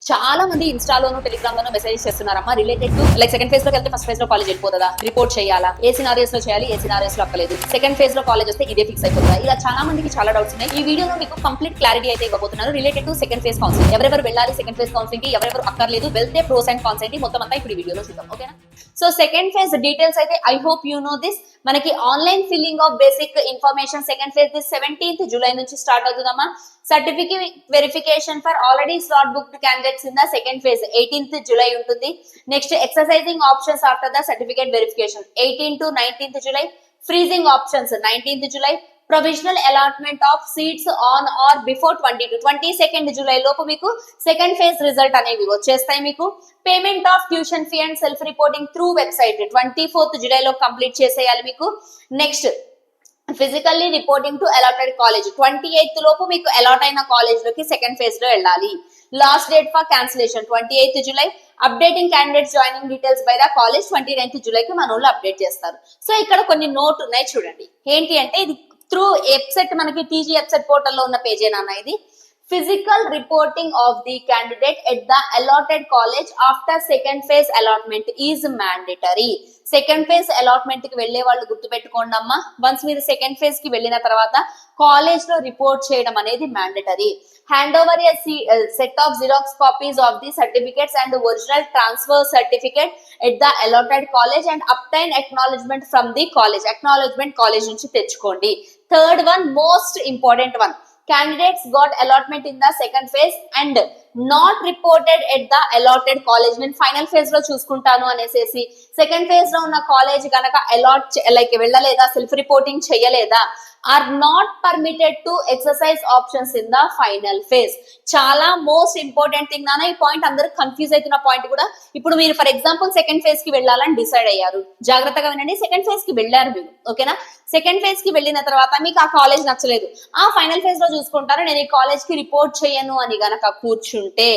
చాలా మంది ఇన్స్టాలోను టెలిగ్రామ్ లోను మెసేజ్ చేస్తున్నారమ్మా related to like second phase లోకి వెళ్తే ఫస్ట్ ఫేజ్ లో కాలేజ్ వెళ్ళిపోతుందా, రిపోర్ట్ చేయాలా, ఏ సినారియోస్ లో చేయాలి, ఏ సినారియోస్ లో అక్కలేదు, సెకండ్ ఫేజ్ లో కాలేజ్ వస్తే ఇదే ఫిక్స్ అయిపోతుందా, ఇలా చాలా మందికి చాలా డౌట్స్ ఉన్నాయి. ఈ వీడియోలో మీకు కంప్లీట్ క్లారిటీ అయితే ఇవ్వబోతున్నారు related to second phase counselling. ఎవరెవరు వెళ్ళాలి సెకండ్ ఫేజ్ కౌన్సిలింగ్ కి, ఎవరెవరు అక్కర్లేదు, వెళ్తే ప్రోస్ అండ్ కాన్స్ ఏంటి మొత్తం అంతా ఇప్పుడు ఈ వీడియోలో చూద్దాం. ఓకేనా? సో సెకండ్ ఫేజ్ డీటెయిల్స్ అయితే I hope you know this. మనకి online filling of basic information second phase 17th July నుంచి స్టార్ట్ అవుతుందమ్మా. Certificate verification for already slot booked candidates in the second phase 18th July ఉంటుంది. Next exercising options after the certificate verification 18 to 19th July. Freezing options 19th July. Provisional allotment of seats on or before 22nd July లోపు మీకు సెకండ్ ఫేజ్ result అనేవి వచ్చేస్తాయి. మీకు payment of tuition fee and self reporting through website 24th జూలైలో complete చేసేయాలి మీకు. Next physically reporting to allotted college 28th లోపు మీకు అలాట్ అయిన కాలేజ్ లోకి సెకండ్ ఫేజ్ లో వెళ్ళాలి. Last date for cancellation 28th July. Updating candidates joining details by the college 29th జూలైకి మన వాళ్ళు అప్డేట్ చేస్తారు. సో ఇక్కడ కొన్ని నోట్ ఉన్నాయి చూడండి. ఏంటి అంటే ఇది త్రూ వెబ్సైట్, మనకి టీజీ వెబ్సైట్ పోర్టల్లో ఉన్న పేజేనా ఇది. Physical reporting of the candidate at the allotted college after second phase allotment is mandatory. Second phase allotment కి వెళ్లే వాళ్ళు గుర్తుపెట్టుకోండి అమ్మా. వన్స్ మీరు సెకండ్ ఫేజ్ కి వెళ్ళిన తర్వాత కాలేజ్ లో రిపోర్ట్ చేయడం అనేది mandatory. Hand over a set of xerox copies of the certificates and original transfer certificate at the allotted college and obtain acknowledgement from the college. Acknowledgement college నుంచి తెచ్చుకోండి. Third one, most important one, candidates got allotment in the second phase and not reported at the allotted college. నేను final phase లో చూసుకుంటాను అనేసి second phase లో ఉన్న college కనుక allot like వెళ్ళలేదా, సెల్ఫ్ రిపోర్టింగ్ చేయలేదా, are not permitted to exercise options in the final phase. చాలా మోస్ట్ ఇంపార్టెంట్ థింగ్ నాన్న. ఈ పాయింట్ అందరూ కన్ఫ్యూజ్ అవుతున్న పాయింట్ కూడా. ఇప్పుడు మీరు ఫర్ ఎగ్జాంపుల్ సెకండ్ ఫేజ్ కి వెళ్ళాలని డిసైడ్ అయ్యారు, జాగ్రత్తగా వినండి. సెకండ్ ఫేజ్ కి వెళ్ళారు మీరు, ఓకేనా? సెకండ్ ఫేజ్ కి వెళ్ళిన తర్వాత మీకు ఆ కాలేజ్ నచ్చలేదు, ఆ ఫైనల్ ఫేజ్ లో చూసుకుంటారు నేను ఈ కాలేజ్ కి రిపోర్ట్ చేయను అని గనక కూర్చుంటే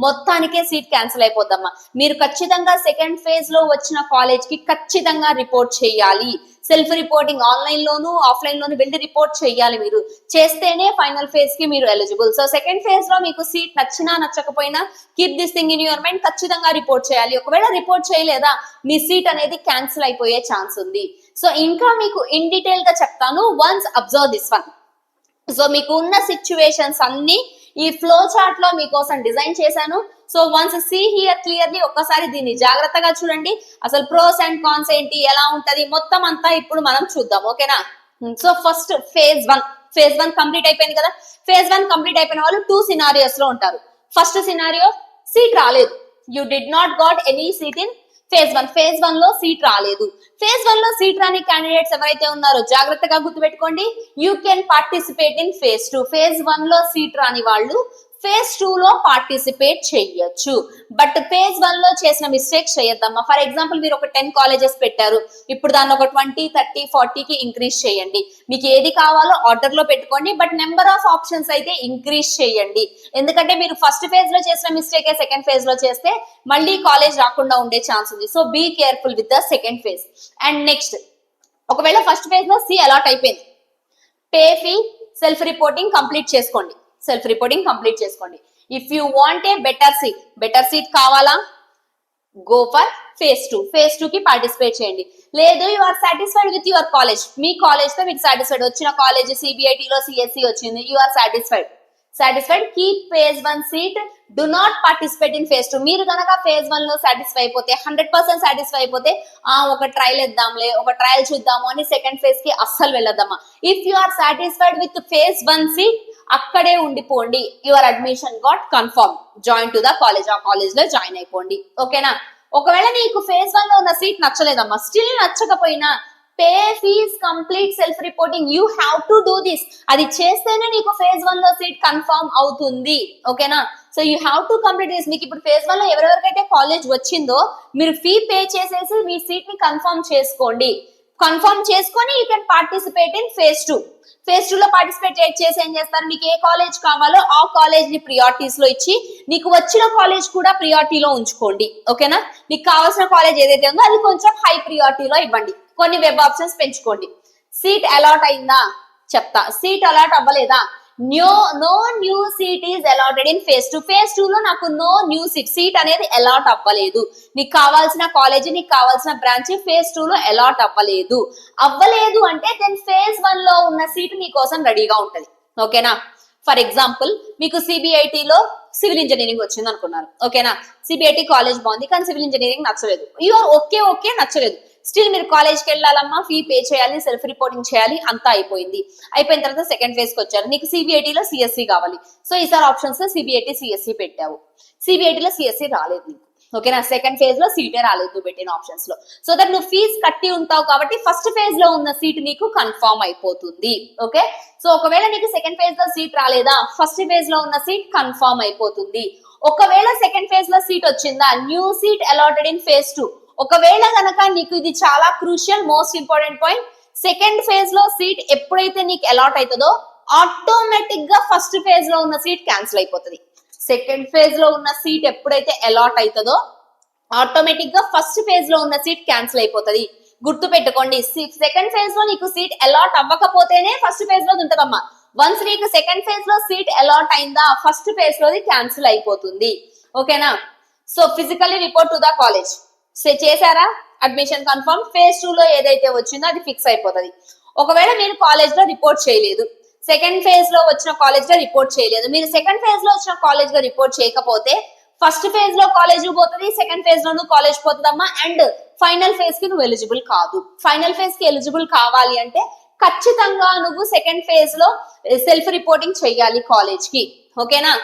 మొత్తానికే సీట్ క్యాన్సిల్ అయిపోద్దమ్మా. మీరు ఖచ్చితంగా సెకండ్ ఫేజ్ లో వచ్చిన కాలేజ్ కి ఖచ్చితంగా రిపోర్ట్ చేయాలి. సెల్ఫ్ రిపోర్టింగ్ ఆన్లైన్ లోను ఆఫ్లైన్ లోను వెళ్ళి రిపోర్ట్ చేయాలి. మీరు చేస్తేనే ఫైనల్ ఫేజ్ కి మీరు ఎలిజిబుల్. సో సెకండ్ ఫేజ్ లో మీకు సీట్ నచ్చినా నచ్చకపోయినా keep this thing in your mind, ఖచ్చితంగా రిపోర్ట్ చేయాలి. ఒకవేళ రిపోర్ట్ చేయలేదా మీ సీట్ అనేది క్యాన్సిల్ అయిపోయే ఛాన్స్ ఉంది. సో ఇంకా మీకు ఇన్ డీటెయిల్ గా చెప్తాను. Once observe this one. So మీకు ఉన్న సిచ్యువేషన్స్ అన్ని ఈ ఫ్లో చార్ట్ లో మీకోసం డిజైన్ చేశాను. So once see here clearly, ఒక్కసారి దీన్ని జాగ్రత్తగా చూడండి. అసలు ప్రోస్ అండ్ కాన్స్ ఏంటి, ఎలా ఉంటది మొత్తం అంతా ఇప్పుడు మనం చూద్దాం, ఓకేనా? So first phase one complete అయిపోయింది కదా. ఫేజ్ వన్ కంప్లీట్ అయిపోయిన వాళ్ళు 2 సినారియోస్ లో ఉంటారు. ఫస్ట్ సినారియో, సీట్ రాలేదు, you did not got any seat in phase one లో సీట్ రాలేదు. ఫేజ్ వన్ లో సీట్ రాని క్యాండిడేట్స్ ఎవరైతే ఉన్నారో జాగ్రత్తగా గుర్తుపెట్టుకోండి, you can participate in phase 2. Phase one లో సీట్ రాని వాళ్ళు ఫేజ్ 2 లో పార్టిసిపేట్ చేయొచ్చు. బట్ ఫేజ్ 1 లో చేసిన మిస్టేక్స్ చేయొద్దమ్మా. ఫర్ ఎగ్జాంపుల్ మీరు ఒక 10 కాలేజెస్ పెట్టారు, ఇప్పుడు దాన్ని ఒక 20, 30, 40కి ఇంక్రీజ్ చేయండి. మీకు ఏది కావాలో ఆర్డర్ లో పెట్టుకోండి, బట్ నెంబర్ ఆఫ్ ఆప్షన్స్ అయితే ఇంక్రీజ్ చేయండి. ఎందుకంటే మీరు ఫస్ట్ ఫేజ్ లో చేసిన మిస్టేక్ సెకండ్ ఫేజ్ లో చేస్తే మళ్ళీ కాలేజ్ రాకుండా ఉండే ఛాన్స్ ఉంది. So be careful with the second phase. And next, ఒకవేళ ఫస్ట్ ఫేజ్ లో సి అలాట్ అయిపోయింది, pay fee, self reporting complete చేసుకోండి. If you want a better seat కావాలా, గో ఫర్ ఫేజ్ 2. ఫేజ్ 2 కి పార్టిసిపేట్ చేయండి. లేదు you are satisfied with your college, మీ కాలేజ్ తో మీకు సాటిస్ఫైడ్, వచ్చిన కాలేజ్ సిబిఐటిలో సిఎస్సి వచ్చింది, you are satisfied, keep phase 1 seat, do not participate in phase 2. మీరు కనుక ఫేజ్ 1 లో సాటిస్ఫై అయిపోతే 100% సాటిస్ఫై అయిపోతే ఒక ట్రయల్ ఇద్దాంలే, ఒక ట్రయల్ చూద్దాము అని సెకండ్ ఫేజ్ కి అస్సలు వెళ్ళొద్దమ్మా. If you are satisfied with phase 1 seat, అక్కడే ఉండిపోండి. Your admission got confirm, join to the college, ఆ కాలేజ్ లో జాయిన్ అయిపోండి, ఓకేనా? ఒకవేళ నీకు ఫేజ్ 1 లో ఉన్న సీట్ నచ్చలేదమ్మా, స్టిల్ నచ్చకపోయినా pay fees, complete self reporting, you have to do this. అది చేస్తేనే నీకు ఫేజ్ 1 లో సీట్ కన్ఫర్మ్ అవుతుంది, ఓకేనా? So you have to complete this. మీకు ఇప్పుడు ఫేజ్ 1 లో ఎవరెవరికైతే కాలేజ్ వచ్చిందో మీరు ఫీ పే చేసేసి మీ సీట్ ని కన్ఫర్మ్ చేసుకొని you can participate in phase 2. Phase 2 లో పార్టిసిపేట్ చేసి ఏం చేస్తారు, నీకు ఏ కాలేజ్ కావాలో ఆ కాలేజ్ ని ప్రియారిటీస్ లో ఇచ్చి నీకు వచ్చిన కాలేజ్ కూడా ప్రియారిటీలో ఉంచుకోండి, ఓకేనా? నీకు కావాల్సిన కాలేజ్ ఏదైతే ఉందో అది కొంచెం హై ప్రియారిటీలో ఇవ్వండి. కొన్ని వెబ్ ఆప్షన్స్ పెంచుకోండి. సీట్ అలాట్ అయిందా చెప్తా, సీట్ అలాట్ అవ్వలేదా no new seat is allotted in phase 2. Phase 2 లో నాకు నో న్యూ సీట్ అనేది అలాట్ అవ్వలేదు. నీకు కావాల్సిన కాలేజ్, నీకు కావాల్సిన బ్రాంచ్ ఫేజ్ 2 లో అలాట్ అవ్వలేదు అంటే దెన్ ఫేజ్ 1 లో ఉన్న సీట్ నీ కోసం రెడీగా ఉంటది. ఓకేనా? ఫర్ ఎగ్జాంపుల్ మీకు సిబిఐటిలో సివిల్ ఇంజనీరింగ్ వచ్చింది అనుకున్నారు. ఓకేనా? సిబిఐటి కాలేజ్ బాగుంది కానీ సివిల్ ఇంజనీరింగ్ నచ్చలేదు. యూఆర్ ఓకే నచ్చలేదు. స్టిల్ మీరు కాలేజ్కి వెళ్ళాలమ్మా, ఫీ పే చేయాలి, సెల్ఫ్ రిపోర్టింగ్ చేయాలి, అంతా అయిపోయిన తర్వాత సెకండ్ ఫేజ్ కి వచ్చారు. నీకు సిబిఐటిలో సిఎస్సి కావాలి. సో ఈసారి ఆప్షన్స్ సిబిఐటి సిఎస్సి పెట్టావు. సిబిఐటిలో సిఎస్సి రాలేదు నీకు. ఓకేనా? సెకండ్ ఫేజ్ లో సీటే రాలేదు నువ్వు పెట్టిన ఆప్షన్స్ లో. సో దట్ నువ్వు ఫీజు కట్టి ఉంటావు కాబట్టి ఫస్ట్ ఫేజ్ లో ఉన్న సీట్ నీకు కన్ఫర్మ్ అయిపోతుంది. ఓకే? సో ఒకవేళ నీకు సెకండ్ ఫేజ్ లో సీట్ రాలేదా, ఫస్ట్ ఫేజ్ లో ఉన్న సీట్ కన్ఫర్మ్ అయిపోతుంది. ఒకవేళ సెకండ్ ఫేజ్ లో సీట్ వచ్చిందా, new seat allotted in phase 2. ఒకవేళ గనక నీకు ఇది చాలా crucial, most important point, second phase లో సీట్ ఎప్పుడైతే నీకు అలాట్ అవుతుందో ఆటోమేటిక్ గా ఫస్ట్ ఫేజ్ లో ఉన్న సీట్ క్యాన్సిల్ అయిపోతుంది. సెకండ్ ఫేజ్ లో ఉన్న సీట్ ఎప్పుడైతే అలాట్ అవుతుందో ఆటోమేటిక్ గా ఫస్ట్ ఫేజ్ లో ఉన్న సీట్ క్యాన్సిల్ అయిపోతుంది. గుర్తు పెట్టుకోండి, సెకండ్ ఫేజ్ లో నీకు సీట్ అలాట్ అవ్వకపోతేనే ఫస్ట్ ఫేజ్ లో ఉంటదమ్మా. వన్స్ నీకు సెకండ్ ఫేజ్ లో సీట్ అలాట్ అయిందా, ఫస్ట్ ఫేజ్ లోది క్యాన్సిల్ అయిపోతుంది. ఓకేనా? So physically report to the college చేశారా, అడ్మిషన్ కన్ఫర్మ్. ఫేజ్ 2 లో ఏదైతే వచ్చిందో అది ఫిక్స్ అయిపోతుంది. ఒకవేళ మీరు కాలేజ్ లో రిపోర్ట్ చేయలేదు, సెకండ్ ఫేజ్ లో వచ్చిన కాలేజ్ లో రిపోర్ట్ చేయలేదు, మీరు సెకండ్ ఫేజ్ లో వచ్చిన కాలేజ్ లో రిపోర్ట్ చేయకపోతే ఫస్ట్ ఫేజ్ లో కాలేజ్ పోతుంది, సెకండ్ ఫేజ్ లోను కాలేజ్ పోతుందమ్మా. అండ్ ఫైనల్ ఫేజ్ కి నువ్వు ఎలిజిబుల్ కాదు. ఫైనల్ ఫేజ్ కి ఎలిజిబుల్ కావాలి అంటే ఖచ్చితంగా నువ్వు సెకండ్ ఫేజ్ లో సెల్ఫ్ రిపోర్టింగ్ చెయ్యాలి కాలేజ్ కి. ఓకేనా?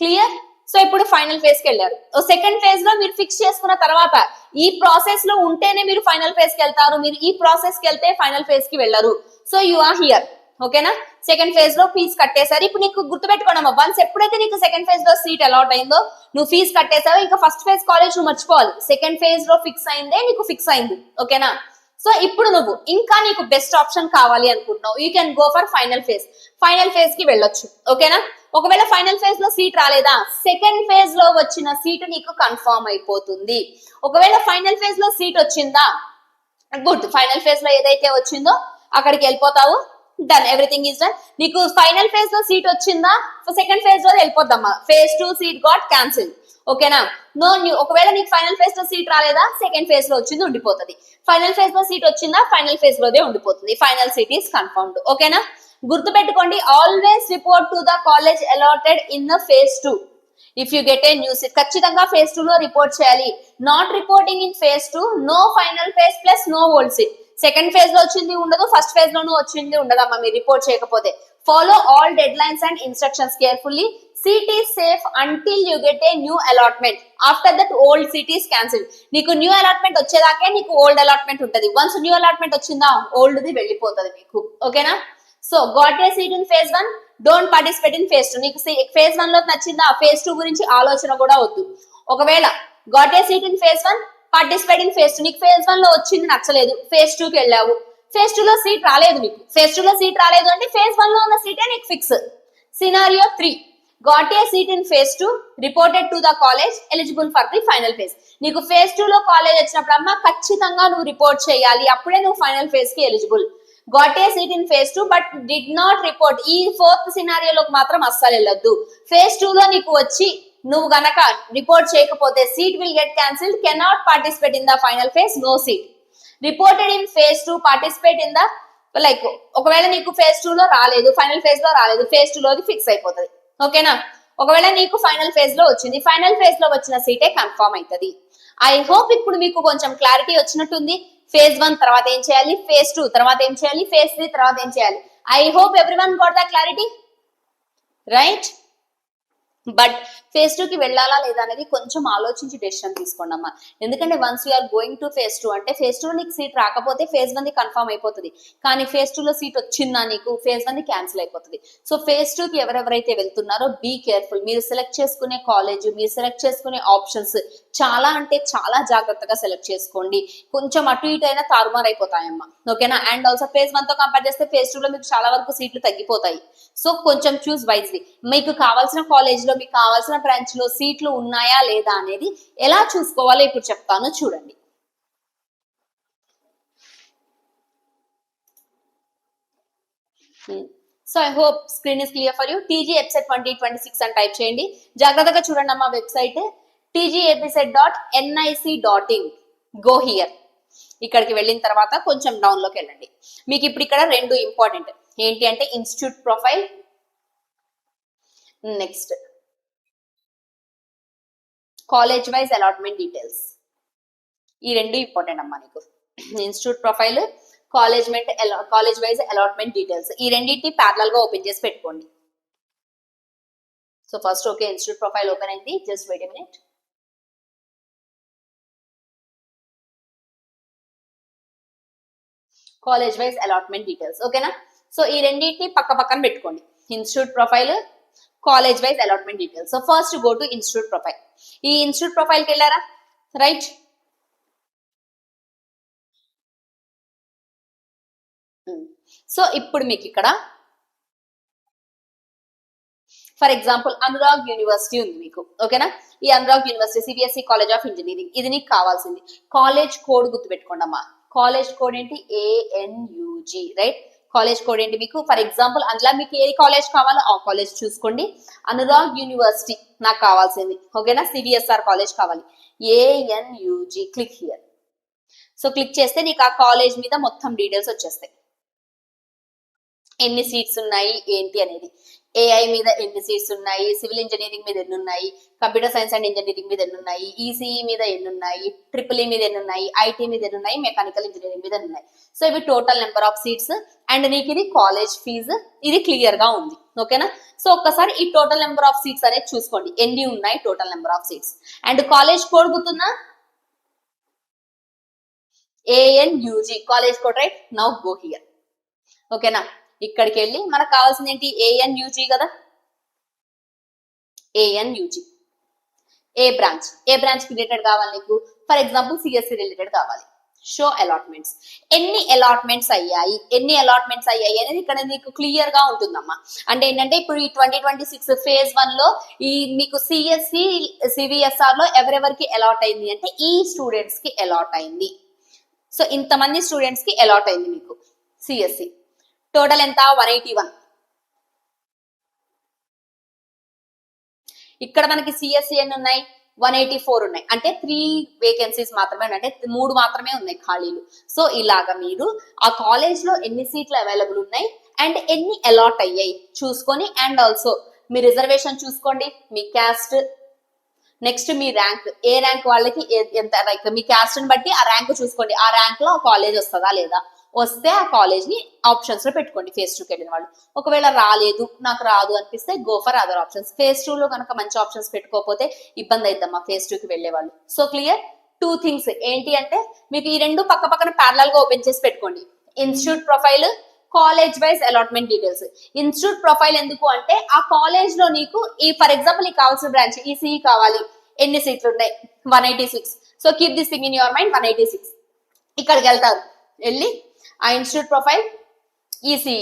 క్లియర్? సో ఇప్పుడు ఫైనల్ ఫేజ్ కి వెళ్ళారు. సెకండ్ ఫేజ్ లో మీరు ఫిక్స్ చేసుకున్న తర్వాత ఈ ప్రాసెస్ లో ఉంటేనే మీరు ఫైనల్ ఫేజ్ కి వెళ్తారు. మీరు ఈ ప్రాసెస్ కి వెళ్తే ఫైనల్ ఫేజ్ కి వెళ్ళరు. So you are here. ఓకేనా? సెకండ్ ఫేజ్ లో ఫీజు కట్టేశారు. ఇప్పుడు నీకు గుర్తుపెట్టుకోండి, వన్స్ ఎప్పుడైతే నీకు సెకండ్ ఫేజ్ లో సీట్ అలాట్ అయిందో, నువ్వు ఫీజు కట్టేసావు, ఇంకా ఫస్ట్ ఫేజ్ కాలేజ్ నువ్వు మర్చిపోవాలి. సెకండ్ ఫేజ్ లో ఫిక్స్ అయిందే నీకు ఫిక్స్ అయింది. ఓకేనా? సో ఇప్పుడు నువ్వు ఇంకా నీకు బెస్ట్ ఆప్షన్ కావాలి అనుకుంటున్నావు, you can go for final phase. Final phase కి వెళ్ళొచ్చు. ఓకేనా? ఒకవేళ ఫైనల్ ఫేజ్ లో సీట్ రాలేదా, సెకండ్ ఫేజ్ లో వచ్చిన సీట్ నీకు కన్ఫర్మ్ అయిపోతుంది. ఒకవేళ ఫైనల్ ఫేజ్ లో సీట్ వచ్చిందా, గుడ్. ఫైనల్ ఫేజ్ లో ఏదైతే వచ్చిందో అక్కడికి వెళ్ళిపోతావు. Done, everything is done. నీకు ఫైనల్ ఫేజ్ లో సీట్ వచ్చిందా, సెకండ్ ఫేజ్ లో వెళ్ళిపోద్దమ్మా. Phase 2 seat got cancel. ఓకేనా? No new. ఒకవేళ నీకు ఫైనల్ ఫేజ్ లో సీట్ రాలేదా, సెకండ్ ఫేజ్ లో వచ్చింది ఉండిపోతుంది. ఫైనల్ ఫేజ్ లో సీట్ వచ్చిందా, ఫైనల్ ఫేజ్ లోదే ఉండిపోతుంది. Final seat is confirmed. ఓకేనా? గుర్తు పెట్టుకోండి, always report to the college allotted in the phase 2. If you get a new seat ఖచ్చితంగా ఫేజ్ 2 లో రిపోర్ట్ చేయాలి. Not reporting in phase 2, no final phase plus no old seat. Second phase లో వచ్చింది ఉండదు, first phase లోనూ వచ్చింది ఉండదమ్మా మీరు report చేయకపోతే. Follow all dead lines and instructions carefully. Seat is safe until you get a new allotment. After that old seat is cancel. నీకు new allotment వచ్చేదాకే నీకు old allotment ఉంటుంది. వన్స్ న్యూ అలాట్మెంట్ వచ్చిందా, old the వెళ్ళిపోతుంది మీకు. ఓకేనా? So got a seat in phase 1, don't participate in phase 2. నీకు phase 1 లో నచ్చిందా, ఫేజ్ 2 గురించి ఆలోచన కూడా వద్దు. ఒకవేళ got a seat in phase 1, participate in phase 2. నీకు ఫేజ్ 1 లో వచ్చింది నచ్చలేదు, ఫేజ్ 2 కి వెళ్ళావు, ఫేజ్ 2 లో సీట్ రాలేదు. నీకు ఫేజ్ 2 లో సీట్ రాలేదు అంటే ఫేజ్ 1 లో ఉన్న సీటే నీకు fix. Scenario 3, got a seat in phase 2, reported to the college, eligible for the final phase. నీకు ఫేజ్ 2 లో కాలేజ్ వచ్చినప్పుడు అమ్మా ఖచ్చితంగా నువ్వు రిపోర్ట్ చేయాలి, అప్పుడే నువ్వు ఫైనల్ ఫేజ్ కి eligible. Got a seat in phase 2 but did not report. ఈ ఫోర్త్ సినారియోలోకి మాత్రం అస్సలు వెళ్ళొద్దు. ఫేజ్ 2 లో నీకు వచ్చి నువ్వు గనక రిపోర్ట్ చేయకపోతే seat will get cancelled. Cannot participate in the final phase, no seat. Reported in phase 2, participate in the like. ఒకవేళ నీకు ఫేజ్ 2 లో రాలేదు, ఫైనల్ ఫేజ్ లో రాలేదు, ఫేజ్ 2 లోది ఫిక్స్ అయిపోతుంది. ఓకేనా? ఒకవేళ నీకు ఫైనల్ ఫేజ్ లో వచ్చింది, ఫైనల్ ఫేజ్ లో వచ్చిన సీటే కన్ఫర్మ్ అవుతుంది. ఐ హోప్ ఇప్పుడు మీకు కొంచెం క్లారిటీ వచ్చినట్టుంది. ఫేజ్ 1 తర్వాత ఏం చేయాలి, ఫేజ్ 2 తర్వాత ఏం చేయాలి, ఫేజ్ 3 తర్వాత ఏం చేయాలి. I hope everyone got the clarity, right? But phase 2 కి వెళ్ళాలా లేదా అనేది కొంచెం ఆలోచించి డెసిషన్ తీసుకోండి అమ్మా. ఎందుకంటే once you're going to phase 2 అంటే ఫేజ్ 2 నీకు సీట్ రాకపోతే ఫేజ్ 1 కన్ఫర్మ్ అయిపోతుంది. కానీ ఫేజ్ 2 లో సీట్ వచ్చిందా నీకు, ఫేజ్ 1 క్యాన్సిల్ అయిపోతుంది. సో ఫేజ్ 2 కి ఎవరెవరైతే వెళ్తున్నారో బీ కేర్ఫుల్. మీరు సెలెక్ట్ చేసుకునే కాలేజ్, మీరు సెలెక్ట్ చేసుకునే ఆప్షన్స్ చాలా అంటే చాలా జాగ్రత్తగా సెలెక్ట్ చేసుకోండి. కొంచెం అటు ఇటు అయినా తారుమారు అయిపోతాయమ్మా. ఓకేనా? అండ్ ఆల్సో ఫేజ్ 1 తో కంపేర్ చేస్తే ఫేజ్ 2 లో మీకు చాలా వరకు సీట్లు తగ్గిపోతాయి. సో కొంచెం చూస్ వైజ్లీ. మీకు కావాల్సిన కాలేజ్ లో, మీకు కావాల్సిన బ్రాంచ్ లో సీట్లు ఉన్నాయా లేదా అనేది ఎలా చూసుకోవాలో ఇప్పుడు చెప్తాను, చూడండి. So I hope screen is clear for you. TG ఎపిసెట్ 2026 అని టైప్ చేయండి. జాగ్రత్తగా చూడండి అమ్మా వెబ్సైట్ tgepisode.nic.in. Go here. ఇక్కడికి వెళ్ళిన తర్వాత కొంచెం డౌన్ లోకి వెళ్ళండి. మీకు ఇప్పుడు ఇక్కడ రెండు ఇంపార్టెంట్ ఏంటి అంటే institute profile, next college wise allotment details. ఈ రెండు ఇంపార్టెంట్ అమ్మా నీకు. Institute profile, college wise allotment details, ఈ రెండింటిని ప్యారలల్ గా ఓపెన్ చేసి పెట్టుకోండి. So first okay institute profile open అయింది. Just wait a minute. College wise allotment details ఓకేనా. సో ఈ రెండింటిని పక్క పక్కన పెట్టుకోండి. Institute profile, college wise allotment details. So first go to institute profile. ఈ ఇన్స్టిట్యూట్ ప్రొఫైల్ కి వెళ్ళారా? రైట్. సో ఇప్పుడు మీకు ఇక్కడ ఫర్ ఎగ్జాంపుల్ అనురాగ్ యూనివర్సిటీ ఉంది మీకు ఓకేనా. ఈ Anurag university CBSE college of engineering, ఇది నీకు కావాల్సింది. కాలేజ్ కోడ్ గుర్తుపెట్టుకోండి అమ్మా. కాలేజ్ కోడ్ ఏంటి? ANUG right. కాలేజ్ కోడ్ ఏంటి మీకు? ఫర్ ఎగ్జాంపుల్ అందులో మీకు ఏ కాలేజ్ కావాలో ఆ కాలేజ్ చూసుకోండి. అనురాగ్ యూనివర్సిటీ నాకు కావాల్సింది ఓకేనా. సిబిఎస్ఆర్ కాలేజ్ కావాలి. ANUG click here. So click చేస్తే నీకు ఆ కాలేజ్ మీద మొత్తం డీటెయిల్స్ వచ్చేస్తాయి. ఎన్ని సీట్స్ ఉన్నాయి ఏంటి అనేది, AI మీద ఎన్ని సీట్స్ ఉన్నాయి, సివిల్ ఇంజనీరింగ్ మీద ఎన్ని ఉన్నాయి, కంప్యూటర్ సైన్స్ అండ్ ఇంజనీరింగ్ మీద ఎన్ని ఉన్నాయి, ECE మీద ఎన్ని ఉన్నాయి, ట్రిపుల్ మీద ఎన్ని ఉన్నాయి, IT మీద ఎన్ని ఉన్నాయి, మెకానికల్ ఇంజనీరింగ్ మీద ఎన్ని ఉన్నాయి. సో ఇవి total number of seats and నీకు ఇది కాలేజ్ ఫీజు, ఇది క్లియర్ గా ఉంది ఓకేనా. సో ఒక్కసారి ఈ టోటల్ నెంబర్ ఆఫ్ సీట్స్ అనేది చూసుకోండి, ఎన్ని ఉన్నాయి total number of seats. And college code గుర్తుందా? ANUG college code right. Now go here ఓకేనా. ఇక్కడికి వెళ్ళి మనకు కావాల్సింది ఏంటి? ANUG కదా. ANUG ఏ బ్రాంచ్ కి రిలేటెడ్ కావాలి నీకు? ఫర్ ఎగ్జాంపుల్ CSC రిలేటెడ్ కావాలి. Show allotments. ఎన్ని అలాట్మెంట్స్ అయ్యాయి అనేది ఇక్కడ నీకు క్లియర్ గా ఉంటుందమ్మా. అంటే ఏంటంటే ఇప్పుడు ఈ 2026 phase 1 లో ఈ మీకు CSC CVSR లో ఎవరెవరికి అలాట్ అయింది అంటే ఈ స్టూడెంట్స్ కి అలాట్ అయింది. సో ఇంతమంది స్టూడెంట్స్ కి అలాట్ అయింది మీకు CSC. టోటల్ ఎంత? 181. ఇక్కడ మనకి CSC ఎన్ని ఉన్నాయి? 184 ఉన్నాయి. అంటే 3 వేకెన్సీస్ మాత్రమే, అంటే 3 మాత్రమే ఉన్నాయి ఖాళీలు. సో ఇలాగా మీరు ఆ కాలేజ్ లో ఎన్ని సీట్లు అవైలబుల్ ఉన్నాయి అండ్ ఎన్ని అలాట్ అయ్యాయి చూసుకొని, అండ్ ఆల్సో మీ రిజర్వేషన్ చూసుకోండి, మీ క్యాస్ట్, నెక్స్ట్ మీ ర్యాంక్, ఏ ర్యాంక్ వాళ్ళకి ఎంత, లైక్ మీ క్యాస్ట్ ని బట్టి ఆ ర్యాంక్ చూసుకోండి. ఆ ర్యాంక్ లో ఆ కాలేజ్ వస్తుందా లేదా, వస్తే ఆ కాలేజ్ ని ఆప్షన్స్ లో పెట్టుకోండి. phase 2 కి వెళ్ళిన వాళ్ళు ఒకవేళ రాలేదు, నాకు రాదు అనిపిస్తే go for other options. phase 2 లో కనుక మంచి ఆప్షన్స్ పెట్టుకోకపోతే ఇబ్బంది అవుద్దమ్మా phase 2 కి వెళ్లే వాళ్ళు. So clear. 2 థింగ్స్ ఏంటి అంటే మీకు ఈ రెండు పక్క పక్కన ప్యారలల్ గా ఓపెన్ చేసి పెట్టుకోండి. Institute profile, college wise allotment details. Institute profile ఎందుకు అంటే ఆ కాలేజ్ లో నీకు ఈ ఫర్ ఎగ్జాంపుల్ నీకు కావాల్సిన బ్రాంచ్ ECE కావాలి, ఎన్ని సీట్లు ఉన్నాయి? 186. So keep this thing in your mind. 186 ఇక్కడికి వెళ్తారు. వెళ్ళి ఆ institute profile ECE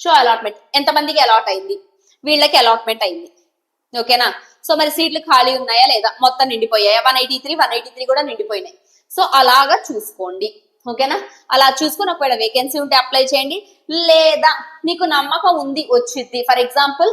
show allotment, ఎంతమందికి అలాట్ అయింది, వీళ్ళకి అలాట్మెంట్ అయింది ఓకేనా. సో మరి సీట్లు ఖాళీ ఉన్నాయా లేదా, మొత్తం నిండిపోయాయా? 183 కూడా నిండిపోయినాయి. సో అలాగా చూసుకోండి ఓకేనా. అలా చూసుకొని ఒకవేళ వేకెన్సీ ఉంటే అప్లై చేయండి, లేదా నీకు నమ్మకం ఉంది వచ్చింది. ఫర్ ఎగ్జాంపుల్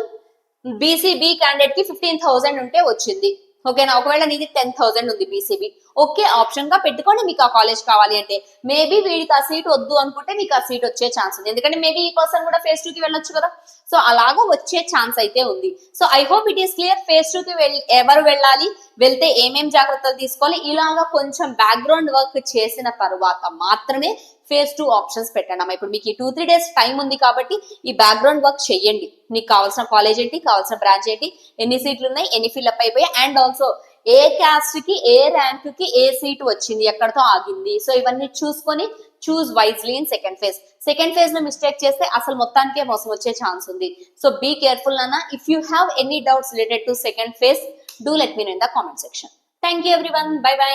BCB క్యాండిడేట్ కి 15,000 ఉంటే వచ్చింది ఓకేనా. ఒకవేళ నీది 10,000 ఉంది BCB, ఓకే ఆప్షన్ గా పెట్టుకోండి. మీకు ఆ కాలేజ్ కావాలి అంటే మేబీ వీడికి ఆ సీట్ వద్దు అనుకుంటే మీకు ఆ సీట్ వచ్చే ఛాన్స్ ఉంది, ఎందుకంటే మేబీ ఈ పర్సన్ కూడా phase 2 కి వెళ్ళొచ్చు కదా. సో అలాగా వచ్చే ఛాన్స్ అయితే ఉంది. So I hope it is clear. phase 2 కి ఎవరు వెళ్ళాలి, వెళ్తే ఏమేం జాగ్రత్తలు తీసుకోవాలి, ఇలాగా కొంచెం బ్యాక్గ్రౌండ్ వర్క్ చేసిన తర్వాత మాత్రమే phase 2 ఆప్షన్స్ పెట్టండి అమ్మా. ఇప్పుడు మీకు ఈ 2-3 డేస్ టైం ఉంది కాబట్టి ఈ బ్యాక్గ్రౌండ్ వర్క్ చెయ్యండి. మీకు కావాల్సిన కాలేజ్ ఏంటి, కావాల్సిన బ్రాంచ్ ఏంటి, ఎన్ని సీట్లు ఉన్నాయి, ఎన్ని ఫిల్అప్ అయిపోయాయి, అండ్ ఆల్సో ఏ క్యాస్ట్ కి, ఏ ర్యాంక్ కి ఏ సీట్ వచ్చింది, ఎక్కడతో ఆగింది. సో ఇవన్నీ చూసుకొని choose wisely in second phase లో మిస్టేక్ చేస్తే అసలు మొత్తానికే మోసం వచ్చే ఛాన్స్ ఉంది. సో బీ కేర్ఫుల్ నాన్న. If you have any doubts related to second phase, do let me know in the comment section. Thank you everyone. Bye by.